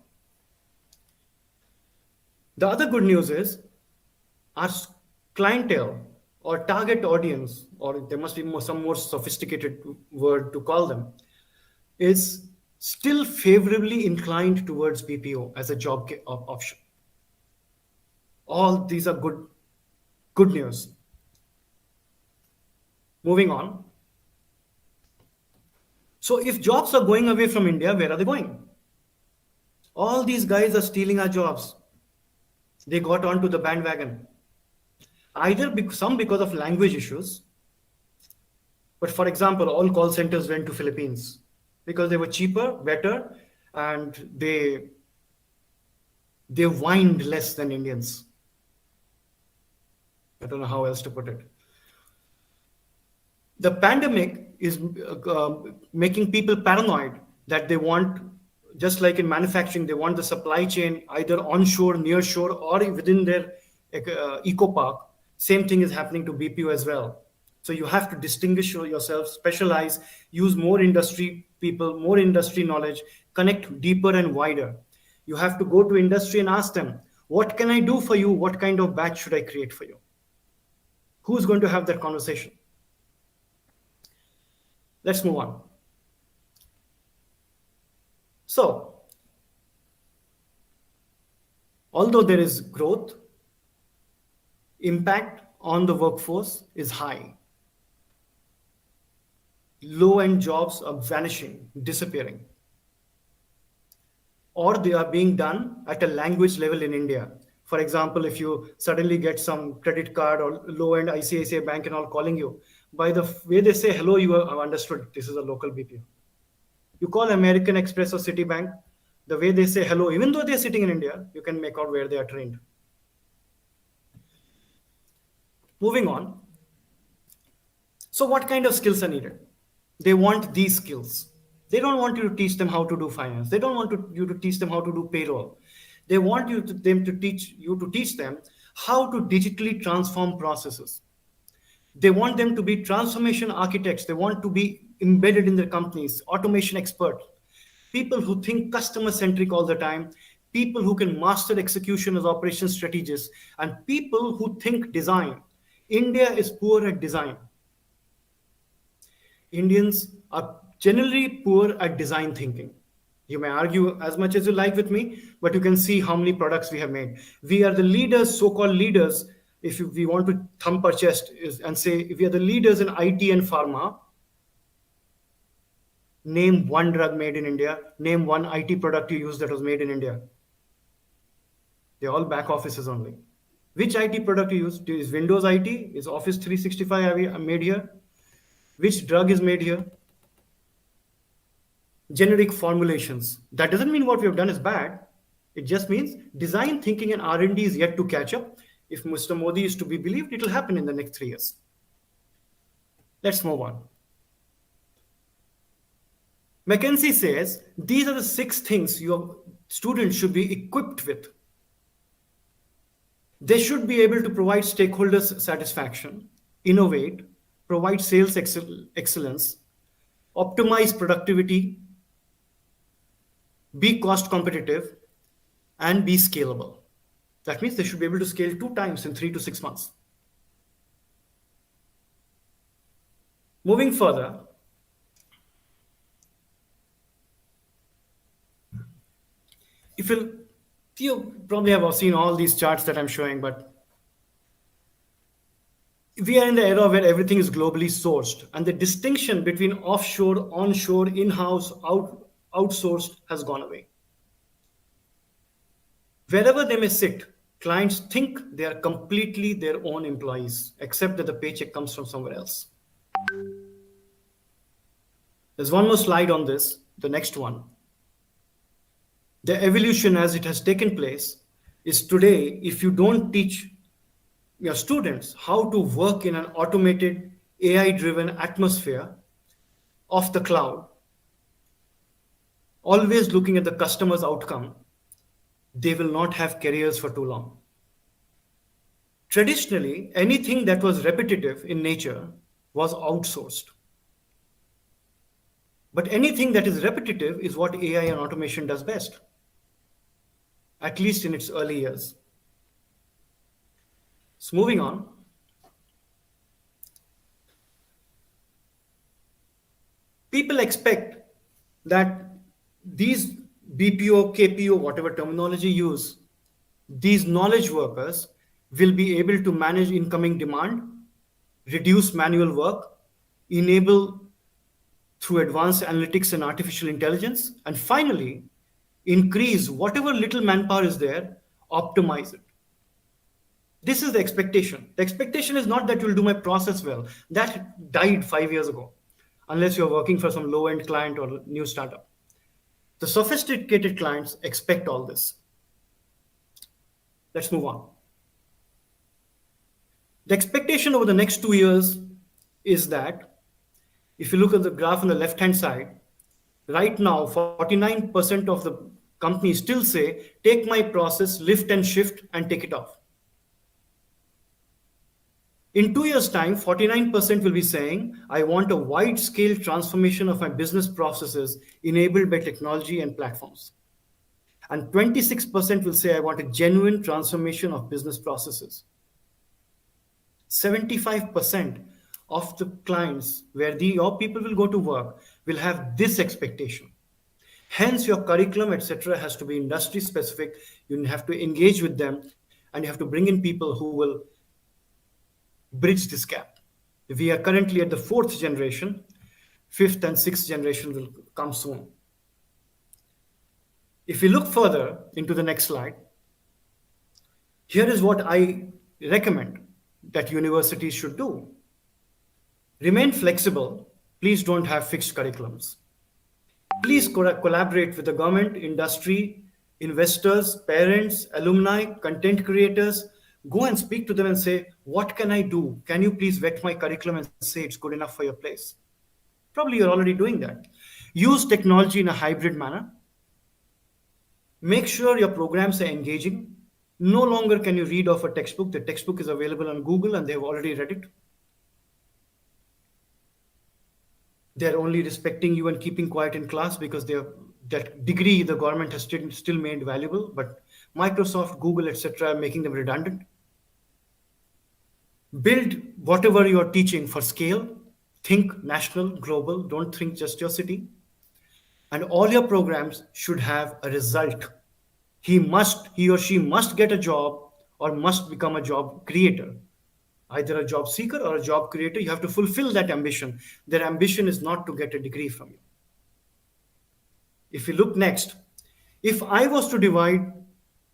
The other good news is our clientele or target audience, or there must be some more sophisticated word to call them, is still favorably inclined towards BPO as a job option. All these are good news. Moving on. So if jobs are going away from India, where are they going? All these guys are stealing our jobs. They got onto the bandwagon. Either some because of language issues, but for example, all call centers went to Philippines because they were cheaper, better, and they whined less than Indians. I don't know how else to put it. The pandemic is making people paranoid that they want, just like in manufacturing, they want the supply chain either onshore, nearshore, or within their eco park. Same thing is happening to BPO as well. So you have to distinguish yourself, specialize, use more industry people, more industry knowledge, connect deeper and wider. You have to go to industry and ask them, what can I do for you? What kind of batch should I create for you? Who's going to have that conversation? Let's move on. So, although there is growth, impact on the workforce is high. Low-end jobs are vanishing, disappearing. Or they are being done at a language level in India. For example, if you suddenly get some credit card or low-end ICICI bank and all calling you, by the way they say hello, you have understood this is a local BPO. You call American Express or Citibank, the way they say hello, even though they're sitting in India, you can make out where they are trained. Moving on. So what kind of skills are needed? They want these skills. They don't want you to teach them how to do finance. They don't want you to teach them how to do payroll. They want them to teach them how to digitally transform processes. They want them to be transformation architects. They want to be embedded in their companies, automation experts, people who think customer centric all the time, people who can master execution as operations strategists, and people who think design. India is poor at design. Indians are generally poor at design thinking. You may argue as much as you like with me, but you can see how many products we have made. We are the leaders, so-called leaders. If we want to thump our chest and say, if we are the leaders in IT and pharma, name one drug made in India, name one IT product you use that was made in India. They're all back offices only. Which IT product you use? Is Windows IT? Is Office 365 made here? Which drug is made here? Generic formulations. That doesn't mean what we have done is bad. It just means design thinking and R&D is yet to catch up. If Mr. Modi is to be believed, it will happen in the next 3 years. Let's move on. McKinsey says these are the 6 things your students should be equipped with. They should be able to provide stakeholders satisfaction, innovate, provide sales excellence, optimize productivity, be cost competitive, and be scalable. That means they should be able to scale 2 times in 3 to 6 months. Moving further, if you probably have seen all these charts that I'm showing, but we are in the era where everything is globally sourced, and the distinction between offshore, onshore, in-house, outsourced has gone away. Wherever they may sit, clients think they are completely their own employees, except that the paycheck comes from somewhere else. There's one more slide on this, the next one. The evolution as it has taken place is today, if you don't teach your students how to work in an automated, AI-driven atmosphere of the cloud, always looking at the customer's outcome, they will not have careers for too long. Traditionally, anything that was repetitive in nature was outsourced. But anything that is repetitive is what AI and automation does best, at least in its early years. So moving on. People expect that these BPO, KPO, whatever terminology you use, these knowledge workers will be able to manage incoming demand, reduce manual work, enable through advanced analytics and artificial intelligence, and finally, increase whatever little manpower is there, optimize it. This is the expectation. The expectation is not that you'll do my process well. That died 5 years ago, unless you're working for some low-end client or new startup. The sophisticated clients expect all this. Let's move on. The expectation over the next 2 years is that, if you look at the graph on the left-hand side, right now, 49% of the companies still say, take my process, lift and shift, and take it off. In 2 years' time, 49% will be saying, I want a wide-scale transformation of my business processes enabled by technology and platforms. And 26% will say, I want a genuine transformation of business processes. 75% of the clients where your people will go to work will have this expectation. Hence, your curriculum, etc., has to be industry specific. You have to engage with them, and you have to bring in people who will bridge this gap. We are currently at the 4th generation. 5th and 6th generation will come soon. If we look further into the next slide, here is what I recommend that universities should do. Remain flexible. Please don't have fixed curriculums. Please collaborate with the government, industry, investors, parents, alumni, content creators. Go and speak to them and say, what can I do? Can you please vet my curriculum and say it's good enough for your place? Probably you're already doing that. Use technology in a hybrid manner. Make sure your programs are engaging. No longer can you read off a textbook. The textbook is available on Google and they've already read it. They're only respecting you and keeping quiet in class because that degree the government has still made valuable, but Microsoft, Google, etc. are making them redundant. Build whatever you're teaching for scale. Think national, global. Don't think just your city. And all your programs should have a result. He or she must get a job or must become a job creator. Either a job seeker or a job creator. You have to fulfill that ambition. Their ambition is not to get a degree from you. If you look next, if I was to divide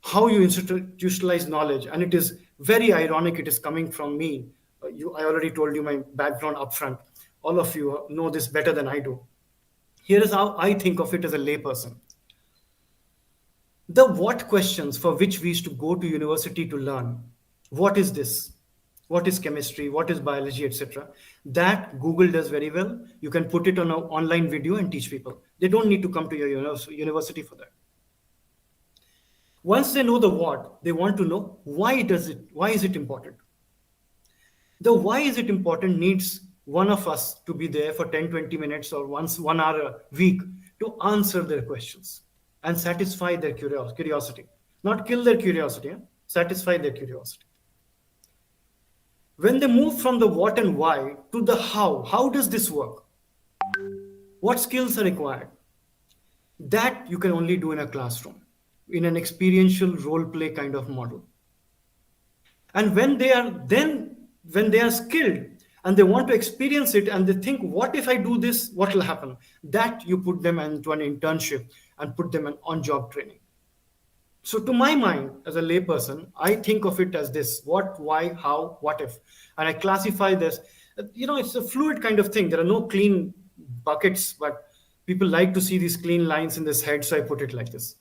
how you institutionalize knowledge, and it is very ironic, it is coming from me. I already told you my background upfront. All of you know this better than I do. Here is how I think of it as a layperson. The what questions for which we used to go to university to learn. What is this? What is chemistry? What is biology, etc. That Google does very well. You can put it on an online video and teach people. They don't need to come to your university for that. Once they know the what, they want to know why is it important. The why is it important needs one of us to be there for 10-20 minutes or 1 hour a week to answer their questions and satisfy their curiosity. Not kill their curiosity, satisfy their curiosity. When they move from the what and why to the how does this work? What skills are required? That you can only do in a classroom, in an experiential role play kind of model. And when they are skilled and they want to experience it and they think, what if I do this, what will happen? That you put them into an internship and put them in on-job training. So to my mind, as a layperson, I think of it as this: what, why, how, what if. And I classify this, it's a fluid kind of thing. There are no clean buckets, but people like to see these clean lines in this head, so I put it like this.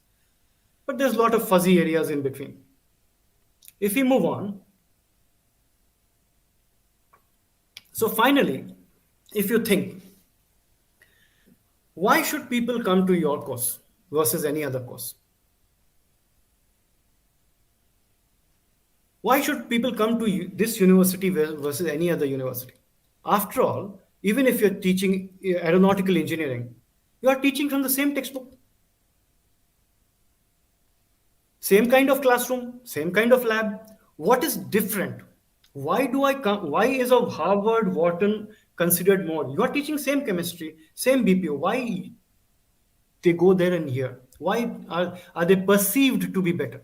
But there's a lot of fuzzy areas in between. If we move on, so finally, if you think, why should people come to your course versus any other course? Why should people come to this university versus any other university? After all, even if you're teaching aeronautical engineering, you are teaching from the same textbook. Same kind of classroom, same kind of lab. What is different? Why is a Harvard, Wharton considered more? You are teaching same chemistry, same BPO. Why they go there and here? Why are they perceived to be better?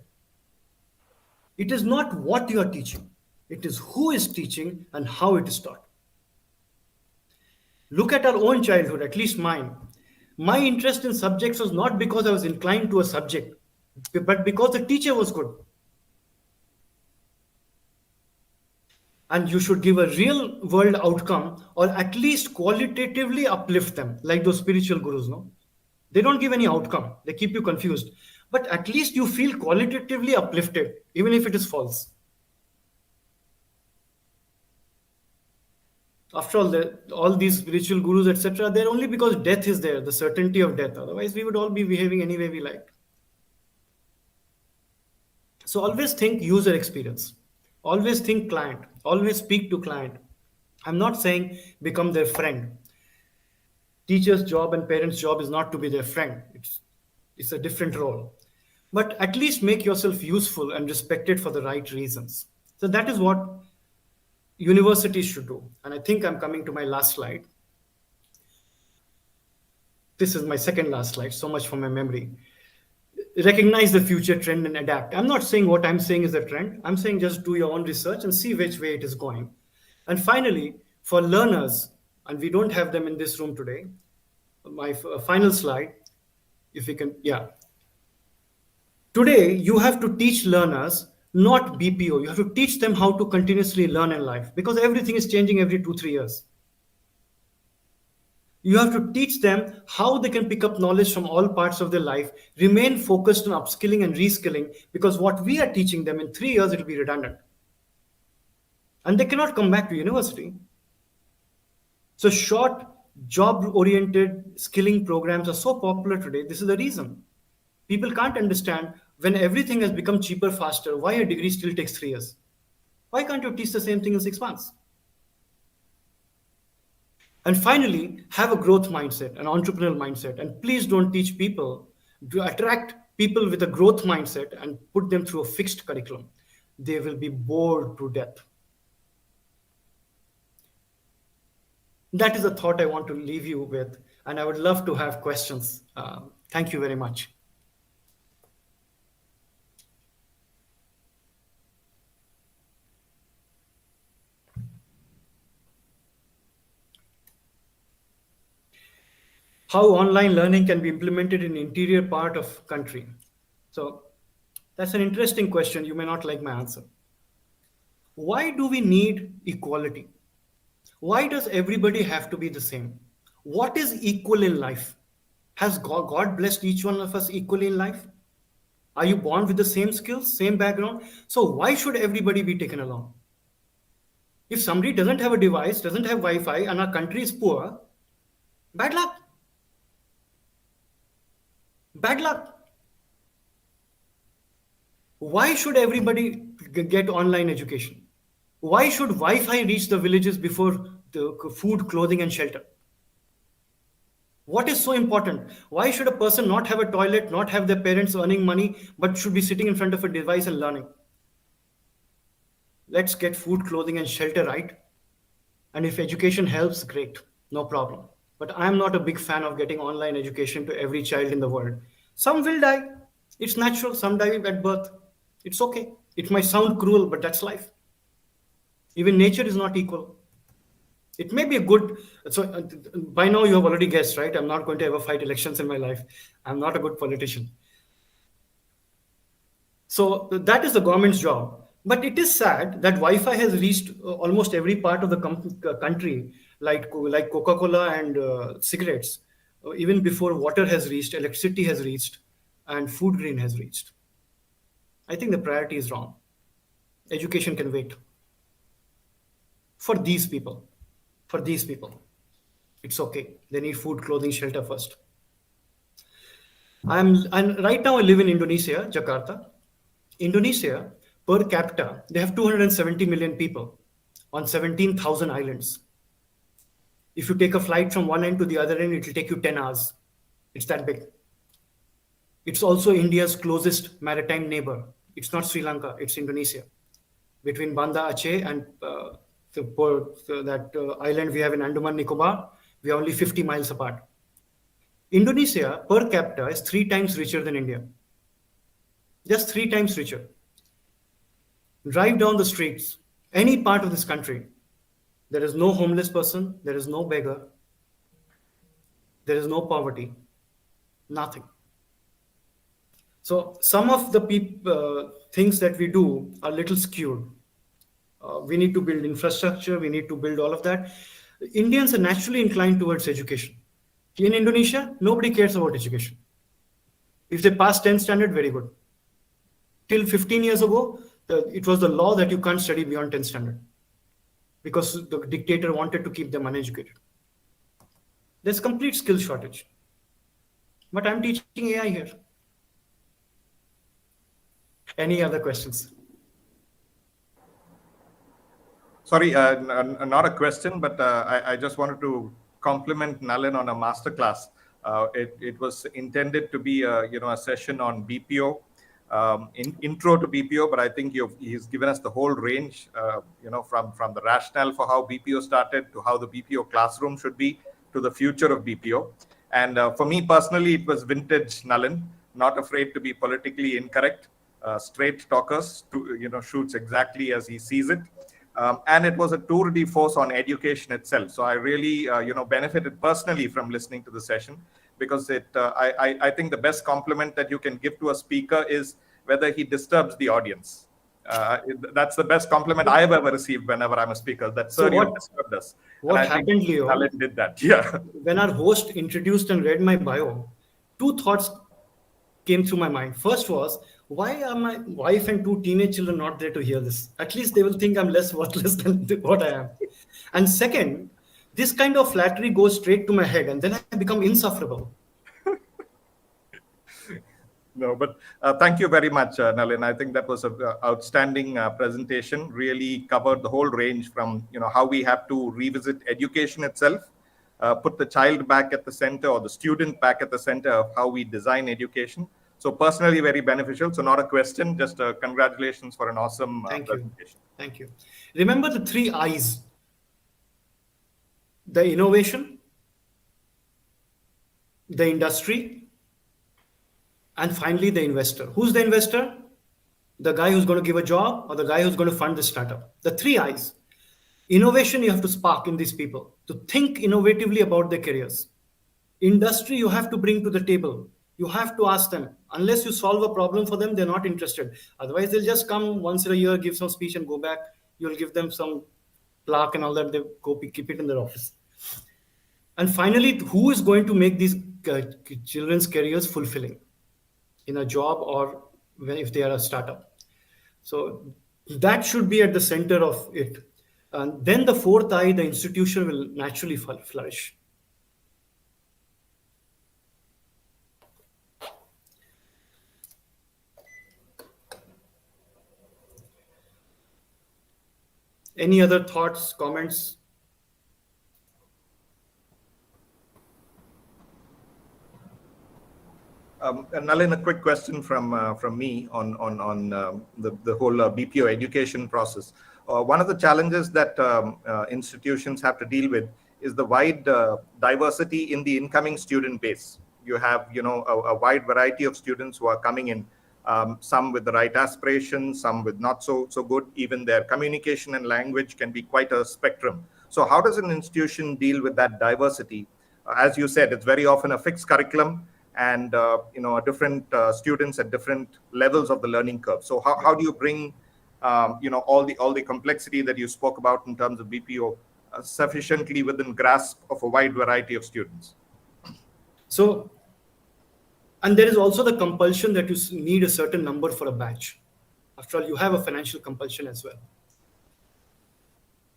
It is not what you are teaching. It is who is teaching and how it is taught. Look at our own childhood, at least mine. My interest in subjects was not because I was inclined to a subject, but because the teacher was good. And you should give a real world outcome or at least qualitatively uplift them, like those spiritual gurus, no? They don't give any outcome. They keep you confused. But at least you feel qualitatively uplifted, even if it is false. After all these spiritual gurus, etc., they're only because death is there, the certainty of death. Otherwise, we would all be behaving any way we liked. So always think user experience. Always think client. Always speak to client. I'm not saying become their friend. Teacher's job and parents' job is not to be their friend. It's a different role. But at least make yourself useful and respected for the right reasons. So that is what universities should do. And I think I'm coming to my last slide. This is my second last slide. So much for my memory. Recognize the future trend and adapt. I'm not saying what I'm saying is a trend. I'm saying just do your own research and see which way it is going. And finally, for learners, and we don't have them in this room today, my final slide, if we can, yeah. Today, you have to teach learners, not BPO. You have to teach them how to continuously learn in life because everything is changing every 2-3 years. You have to teach them how they can pick up knowledge from all parts of their life, remain focused on upskilling and reskilling, because what we are teaching them in 3 years, it will be redundant. And they cannot come back to university. So short Job-oriented skilling programs are so popular today. This is the reason. People can't understand when everything has become cheaper, faster, why a degree still takes 3 years. Why can't you teach the same thing in 6 months? And finally, have a growth mindset, an entrepreneurial mindset. And please don't teach people to attract people with a growth mindset and put them through a fixed curriculum. They will be bored to death. That is a thought I want to leave you with. And I would love to have questions. Thank you very much. How online learning can be implemented in interior part of country. So that's an interesting question. You may not like my answer. Why do we need equality? Why does everybody have to be the same? What is equal in life? Has God blessed each one of us equally in life? Are you born with the same skills, same background? So why should everybody be taken along? If somebody doesn't have a device, doesn't have Wi-Fi, and our country is poor, bad luck. Bad luck. Why should everybody get online education? Why should Wi-Fi reach the villages before the food, clothing, and shelter? What is so important? Why should a person not have a toilet, not have their parents earning money, but should be sitting in front of a device and learning? Let's get food, clothing, and shelter right. And if education helps, great, no problem. But I'm not a big fan of getting online education to every child in the world. Some will die. It's natural. Some die at birth. It's okay. It might sound cruel, but that's life. Even nature is not equal. It may be a good, so by now you have already guessed, right? I'm not going to ever fight elections in my life. I'm not a good politician. So that is the government's job. But it is sad that Wi-Fi has reached almost every part of the country, like Coca-Cola and cigarettes. Even before water has reached, electricity has reached, and food grain has reached. I think the priority is wrong. Education can wait. For these people, it's okay. They need food, clothing, shelter first. And right now I live in Indonesia, Jakarta. Indonesia, per capita, they have 270 million people on 17,000 islands. If you take a flight from one end to the other end, it will take you 10 hours. It's that big. It's also India's closest maritime neighbor. It's not Sri Lanka, it's Indonesia. Between Banda Aceh and that island we have in Andaman Nicobar, we are only 50 miles apart. Indonesia, per capita, is 3 times richer than India. Just 3 times richer. Drive down the streets, any part of this country, there is no homeless person, there is no beggar, there is no poverty, nothing. So some of the things that we do are a little skewed. We need to build infrastructure, we need to build all of that. Indians are naturally inclined towards education. In Indonesia, nobody cares about education. If they pass 10th standard, very good. Till 15 years ago, it was the law that you can't study beyond 10th standard because the dictator wanted to keep them uneducated. There's complete skill shortage. But I'm teaching AI here. Any other questions? Sorry, not a question, but I just wanted to compliment Nalin on a masterclass. It was intended to be a session on BPO, intro to BPO, but I think he's given us the whole range, from the rationale for how BPO started to how the BPO classroom should be to the future of BPO. And for me personally, it was vintage Nalin, not afraid to be politically incorrect, straight talkers, shoots exactly as he sees it. And it was a tour de force on education itself. So I really, benefited personally from listening to the session because I think the best compliment that you can give to a speaker is whether he disturbs the audience. That's the best compliment I have ever received whenever I'm a speaker. That sir, you disturbed us. What happened, Leo? Alan did that. Yeah. When our host introduced and read my bio, 2 thoughts came through my mind. First was, why are my wife and 2 teenage children not there to hear this? At least they will think I'm less worthless than what I am. And second, This kind of flattery goes straight to my head, and then I become insufferable. No, but thank you very much, Nalin. I think that was an outstanding presentation. Really covered the whole range from how we have to revisit education itself, put the child back at the center or the student back at the center of how we design education. So personally, very beneficial. So not a question, just congratulations for an awesome Thank you. presentation. Thank you. Remember the 3 I's: the innovation, the industry, and finally the investor. Who's the investor? The guy who's going to give a job or the guy who's going to fund the startup. The 3 I's. Innovation you have to spark in these people to think innovatively about their careers. Industry you have to bring to the table. You have to ask them. Unless you solve a problem for them, they're not interested. Otherwise, they'll just come once in a year, give some speech and go back. You'll give them some plaque and all that. They go keep it in their office. And finally, who is going to make these children's careers fulfilling in a job or if they are a startup? So that should be at the center of it. And then the 4th I, the institution will naturally flourish. Any other thoughts, comments? And Nalin, a quick question from me on the whole BPO education process. One of the challenges that institutions have to deal with is the wide diversity in the incoming student base. You have a wide variety of students who are coming in, some with the right aspirations, some with not so good. Even their communication and language can be quite a spectrum. So how does an institution deal with that diversity? As you said, it's very often a fixed curriculum and different students at different levels of the learning curve. So how do you bring all the complexity that you spoke about in terms of BPO sufficiently within grasp of a wide variety of students? So, and there is also the compulsion that you need a certain number for a batch. After all, you have a financial compulsion as well.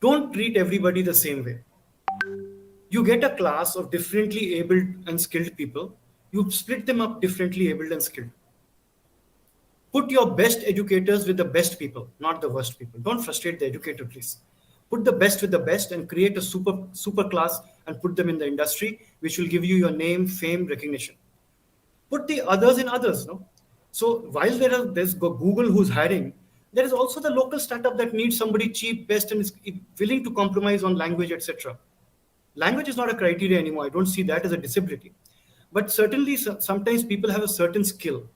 Don't treat everybody the same way. You get a class of differently abled and skilled people. You split them up differently abled and skilled. Put your best educators with the best people, not the worst people. Don't frustrate the educator, please. Put the best with the best and create a super class and put them in the industry, which will give you your name, fame, recognition. Put the others in others. No? So while there's Google who's hiring, there is also the local startup that needs somebody cheap, best, and is willing to compromise on language, etc. Language is not a criteria anymore. I don't see that as a disability. But certainly, sometimes people have a certain skill.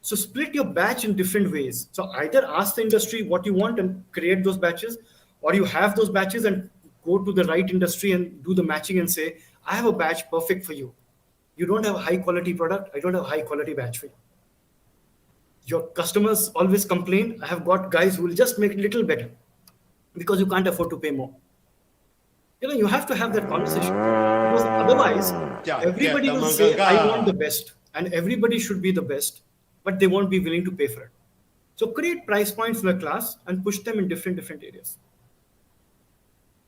So split your batch in different ways. So either ask the industry what you want and create those batches, or you have those batches and go to the right industry and do the matching and say, I have a batch perfect for you. You don't have a high quality product. I don't have a high quality batch for you. Your customers always complain. I have got guys who will just make it a little better because you can't afford to pay more. You have to have that conversation. Because otherwise, everybody will say, I want the best. And everybody should be the best, but they won't be willing to pay for it. So create price points in the class and push them in different areas.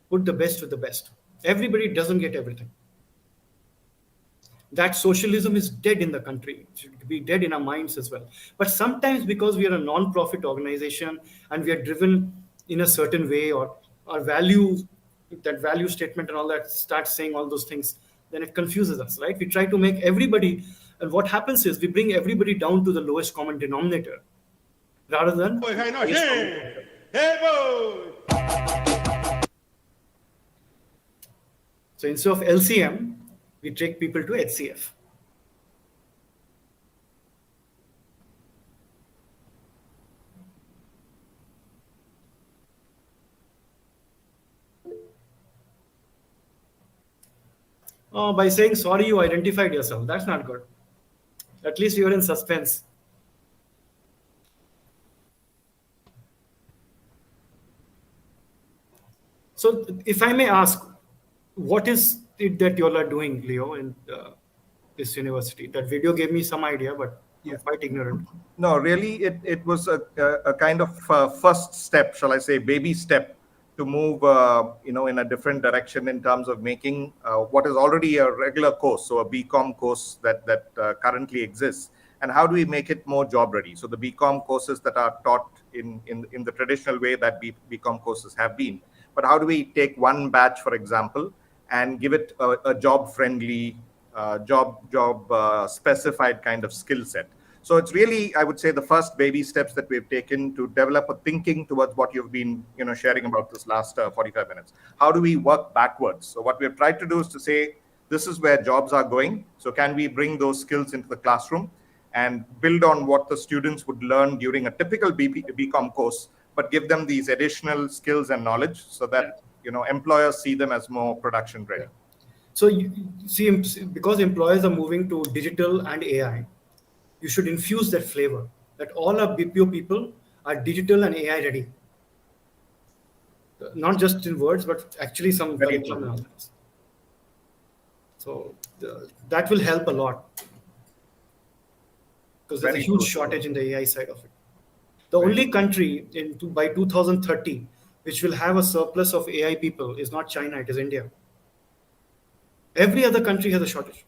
Put the best with the best. Everybody doesn't get everything. That socialism is dead in the country. It should be dead in our minds as well. But sometimes because we are a non-profit organization and we are driven in a certain way, or our value statement and all that starts saying all those things, then it confuses us, right? We try to make everybody, and what happens is we bring everybody down to the lowest common denominator rather than So instead of LCM, we take people to HCF. Oh, by saying sorry, you identified yourself. That's not good. At least you're in suspense. So if I may ask, what is it that you all are doing, Leo, in this university? That video gave me some idea, but I'm quite ignorant. No, really, it was a kind of first step, shall I say, baby step to move, in a different direction in terms of making what is already a regular course, so a BCom course that currently exists, and how do we make it more job ready? So the BCom courses that are taught in the traditional way that BCom courses have been, but how do we take one batch, for example, and give it a job friendly, job specified kind of skill set? So it's really, I would say, the first baby steps that we've taken to develop a thinking towards what you've been, sharing about this last 45 minutes. How do we work backwards? So what we've tried to do is to say, this is where jobs are going. So can we bring those skills into the classroom and build on what the students would learn during a typical BCom course, but give them these additional skills and knowledge so that, employers see them as more production ready. So you see, because employers are moving to digital and AI, you should infuse that flavor that all our BPO people are digital and AI ready. Not just in words, but actually some Very curriculum true. and all that. So that will help a lot because there's a Very huge true. shortage in the AI side of it. The Very only country by 2030 which will have a surplus of AI people is not China, it is India. Every other country has a shortage.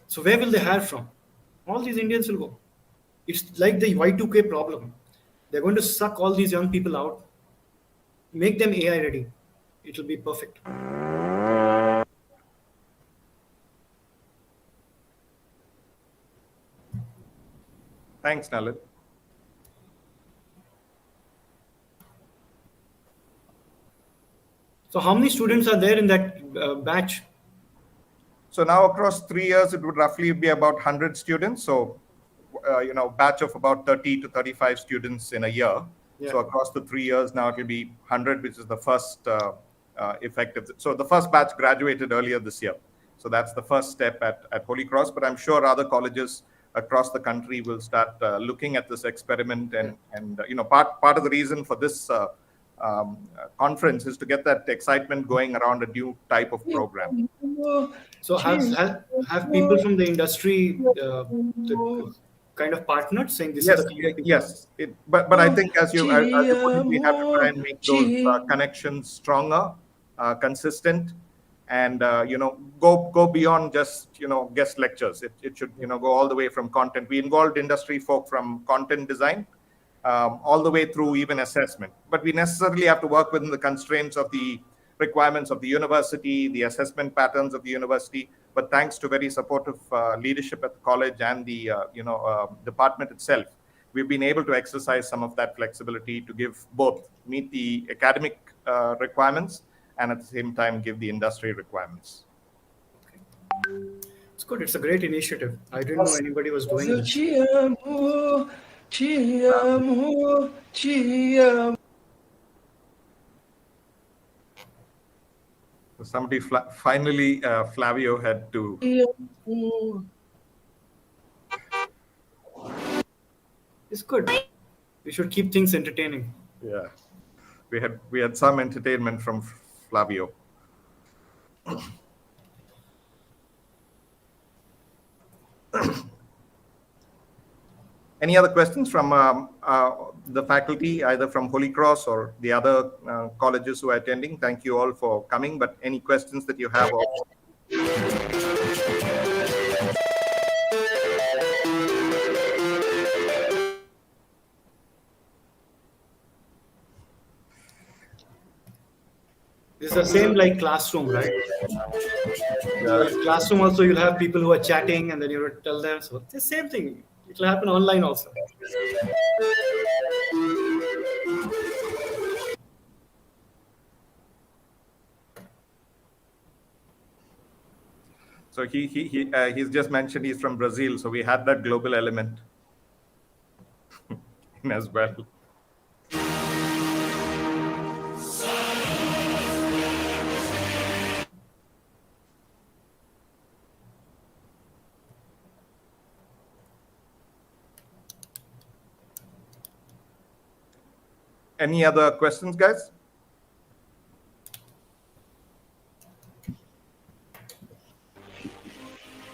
So where will they hire from? All these Indians will go. It's like the Y2K problem. They're going to suck all these young people out, make them AI ready. It will be perfect. Thanks, Nalin. So how many students are there in that batch? So now across 3 years, it would roughly be about 100 students. So, batch of about 30 to 35 students in a year. Yeah. So across the 3 years, now it will be 100, which is the first effective. So the first batch graduated earlier this year. So that's the first step at Holy Cross. But I'm sure other colleges across the country will start looking at this experiment. And part of the reason for this conference is to get that excitement going around a new type of program. So have people from the industry kind of partnered saying this is the kind of people? Yes. But I think as you put it, we have to try and make those connections stronger, consistent, and go beyond just guest lectures. It should go all the way from content. We involved industry folk from content design all the way through even assessment. But we necessarily have to work within the constraints of the requirements of the university, the assessment patterns of the university. But thanks to very supportive leadership at the college and the department itself, we've been able to exercise some of that flexibility to meet the academic requirements and at the same time give the industry requirements. It's good. It's a great initiative. I didn't know anybody was doing this. So somebody finally, Flavio had to. It's good. We should keep things entertaining. Yeah, we had some entertainment from Flavio. Any other questions from the faculty, either from Holy Cross or the other colleges who are attending? Thank you all for coming. But any questions that you have? It's the same like classroom, right? Classroom also you'll have people who are chatting and then you will tell them. So it's the same thing. It will happen online also. So he's just mentioned he's from Brazil, so we had that global element as well. Any other questions, guys?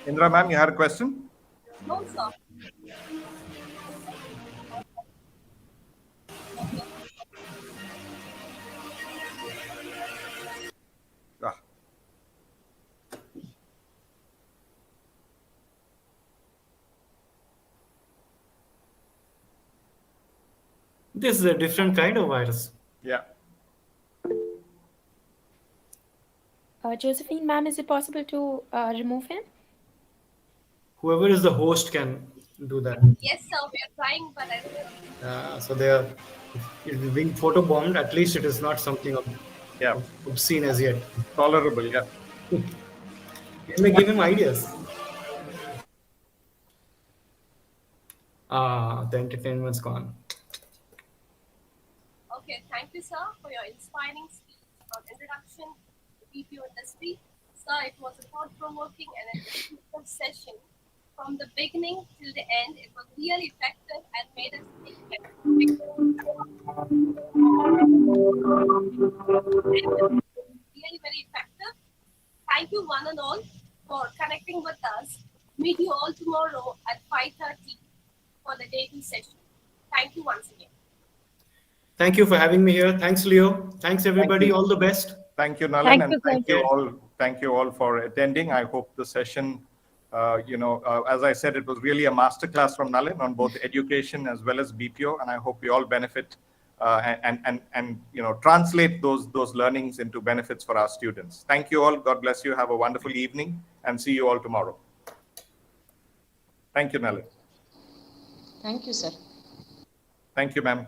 Indra ma'am, you had a question? No, sir. This is a different kind of virus. Yeah. Josephine, ma'am, is it possible to remove him? Whoever is the host can do that. Yes, sir, we are trying, but I don't know. So they are, if it is being photobombed, at least it is not something Yeah. obscene as yet. Tolerable. Yeah. You may give him ideas. The entertainment's gone. Okay, thank you, sir, for your inspiring speech on introduction to the BPO industry. Sir, it was a thought-provoking and educational session. From the beginning till the end, it was really effective and made us think. Really very effective. Thank you, one and all, for connecting with us. Meet you all tomorrow at 5:30 for the day 2 session. Thank you once again. Thank you for having me here. Thanks, Leo. Thanks, everybody. you. All the best. Thank you, Nalin, Thank and you, sir. thank you all for attending. I hope the session, as I said, it was really a masterclass from Nalin on both education as well as BPO, and I hope we all benefit and translate those learnings into benefits for our students. Thank you all. God bless you. Have a wonderful evening, and see you all tomorrow. Thank you, Nalin. Thank you, sir. Thank you, ma'am.